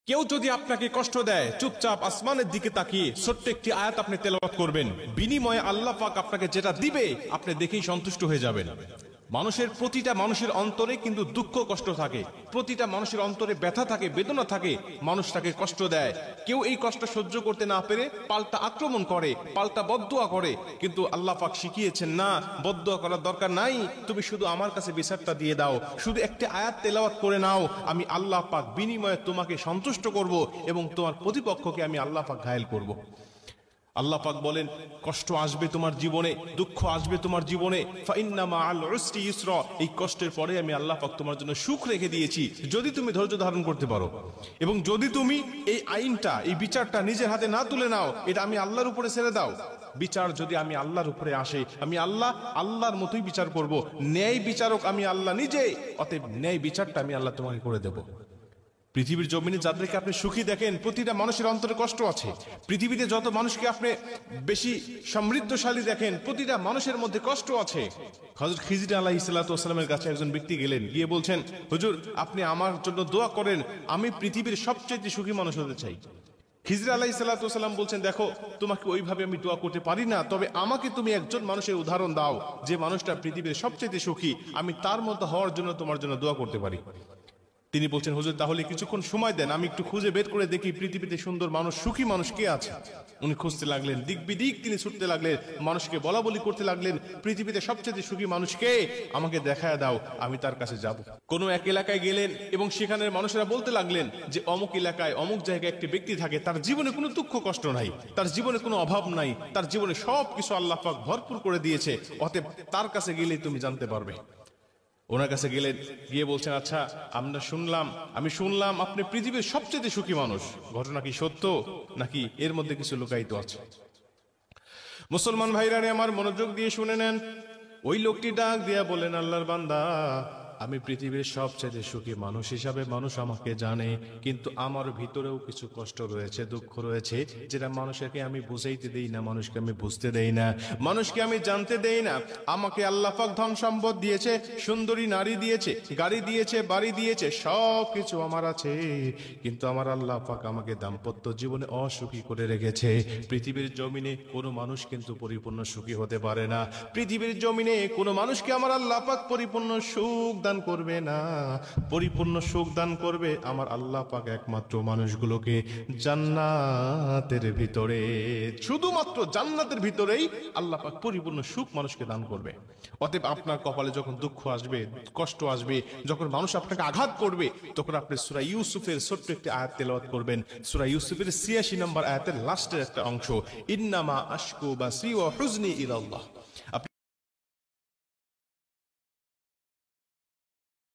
কেউ যদি আপনাকে কষ্ট দেয়, চুপচাপ আসমানের দিকে তাকিয়ে ছোট্ট একটি আয়াত আপনি তেলাওয়াত করবেন, বিনিময়ে আল্লাহ পাক আপনাকে যেটা দিবে আপনি দেখেই সন্তুষ্ট হয়ে যাবেন। প্রতিটা মানুষের অন্তরে কিন্তু দুঃখ কষ্ট থাকে, প্রতিটা মানুষের অন্তরে ব্যথা থাকে, বেদনা থাকে। মানুষ তাকে কষ্ট দেয়, কেউ এই কষ্ট সহ্য করতে না পেরে পাল্টা আক্রমণ করে, পাল্টা বদদুয়া করে। কিন্তু আল্লাহ পাক শিখিয়েছেন, না, বদদুয়া করার দরকার নাই, তুমি শুধু আমার কাছে বিচারটা দিয়ে দাও, শুধু একটা আয়াত তেলাওয়াত করে নাও, আমি আল্লাহ পাক বিনিময়ে তোমাকে সন্তুষ্ট করব এবং তোমার প্রতিপক্ষকে আমি আল্লাহ পাক ঘায়েল করব। আল্লাহ পাক বলেন, কষ্ট আসবে তোমার জীবনে, দুঃখ আসবে তোমার জীবনে, ফাইন্না মাআল উসরি ইউসরা, এই কষ্টের পরে আমি আল্লাহ পাক তোমার জন্য সুখ রেখে দিয়েছি, যদি তুমি ধৈর্য ধারণ করতে পারো। এবং যদি তুমি এই আইনটা, এই বিচারটা নিজের হাতে না তুলে নাও, এটা আমি আল্লাহর উপরে ছেড়ে দাও। বিচার যদি আমি আল্লাহর উপরে আসে, আমি আল্লাহর মতোই বিচার করব। ন্যায় বিচারক আমি আল্লাহ নিজে, অতএব ন্যায় বিচারটা আমি আল্লাহ তোমাকে করে দেব। পৃথিবীর জমিনে যাদেরকে আপনি সুখী দেখেন, প্রতিটা মানুষের অন্তরে কষ্ট আছে। পৃথিবীতে যত মানুষকে আপনি বেশি সমৃদ্ধশালী দেখেন, প্রতিটা মানুষের মধ্যে কষ্ট আছে। হযরত খিজির আলাইহিস সালাতু ওয়াস সালামের কাছে একজন ব্যক্তি গেলেন, গিয়ে বলছেন, হুজুর আপনি আমার জন্য দোয়া করেন, আমি পৃথিবীর সবচেয়ে সুখী মানুষ হতে চাই। খিজির আলাইহিস সালাতু ওয়াস সালাম বলছেন, দেখো তোমাকে ওইভাবে আমি দোয়া করতে পারি না, তবে আমাকে তুমি একজন মানুষের উদাহরণ দাও, যে মানুষটা পৃথিবীর সবচেয়ে সুখী, আমি তার মতো হওয়ার জন্য তোমার জন্য দোয়া করতে পারি। তিনি বলছেন, হুজুর তাহলে কিছুক্ষণ সময় দেন, আমি একটু খুঁজে বের করে দেখি পৃথিবীতে সুন্দর মানুষ, সুখী মানুষ কে আছে। উনি খুঁজতে লাগলেন, দিক বিদিক তিনি ছুটতে লাগলেন, মানুষকে বলা বলি করতে লাগলেন, পৃথিবীতে সবচেয়ে সুখী মানুষ কে, আমাকে দেখায় দাও, আমি তার কাছে যাব। কোন এক এলাকায় গেলেন এবং সেখানের মানুষেরা বলতে লাগলেন যে অমুক এলাকায় অমুক জায়গায় একটি ব্যক্তি থাকে, তার জীবনে কোনো দুঃখ কষ্ট নাই, তার জীবনে কোনো অভাব নাই, তার জীবনে সবকিছু আল্লাহ পাক ভরপুর করে দিয়েছে, অতএব তার কাছে গেলেই তুমি জানতে পারবে। ওনার কাছে গেলেন, গিয়ে বলছেন, আচ্ছা আমি শুনলাম আপনি পৃথিবীর সবচেয়ে সুখী মানুষ, ঘটনা কি সত্য নাকি এর মধ্যে কিছু লুকায়িত আছে? মুসলমান ভাইরা আমার মনোযোগ দিয়ে শুনে নেন। ওই লোকটি ডাক দিয়া বলেন, আল্লাহর বান্দা, আমি পৃথিবীর সবচেয়ে সুখী মানুষ হিসাবে মানুষ আমাকে জানে, কিন্তু আমার ভিতরেও কিছু কষ্ট রয়েছে, দুঃখ রয়েছে, যেটা মানুষকে আমি বুঝাইতে দেই না, মানুষকে আমি বুঝতে দেই না, মানুষকে আমি জানতে দেই না। আমাকে আল্লাহ পাক ধন সম্পদ দিয়েছে, সুন্দরী নারী দিয়েছে, গাড়ি দিয়েছে, বাড়ি দিয়েছে, সব কিছু আমার আছে, কিন্তু আমার আল্লাহ পাক আমাকে দাম্পত্য জীবনে অসুখী করে রেখেছে। পৃথিবীর জমিনে কোনো মানুষ কিন্তু পরিপূর্ণ সুখী হতে পারে না। পৃথিবীর জমিনে কোনো মানুষকে আমার আল্লাহ পাক পরিপূর্ণ সুখ দান করবে না। পরিপূর্ণ সুখ দান করবে আমার আল্লাহ পাক একমাত্র মানুষগুলোকে জান্নাতের ভিতরে, শুধুমাত্র জান্নাতের ভিতরেই আল্লাহ পাক পরিপূর্ণ সুখ মানুষকে দান করবে। অতএব আপনার কপালে যখন দুঃখ আসবে, কষ্ট আসবে, যখন মানুষ আপনাকে আঘাত করবে, তখন আপনি সূরা ইউসুফের ছোট্ট একটি আয়াত তেলাওয়াত করবেন। সূরা ইউসুফের ৮৬ নম্বর আয়াতের লাস্টের একটা অংশ, ইন্নামা আশকু বাসি ওয়া হুজনি ইলাল্লাহ।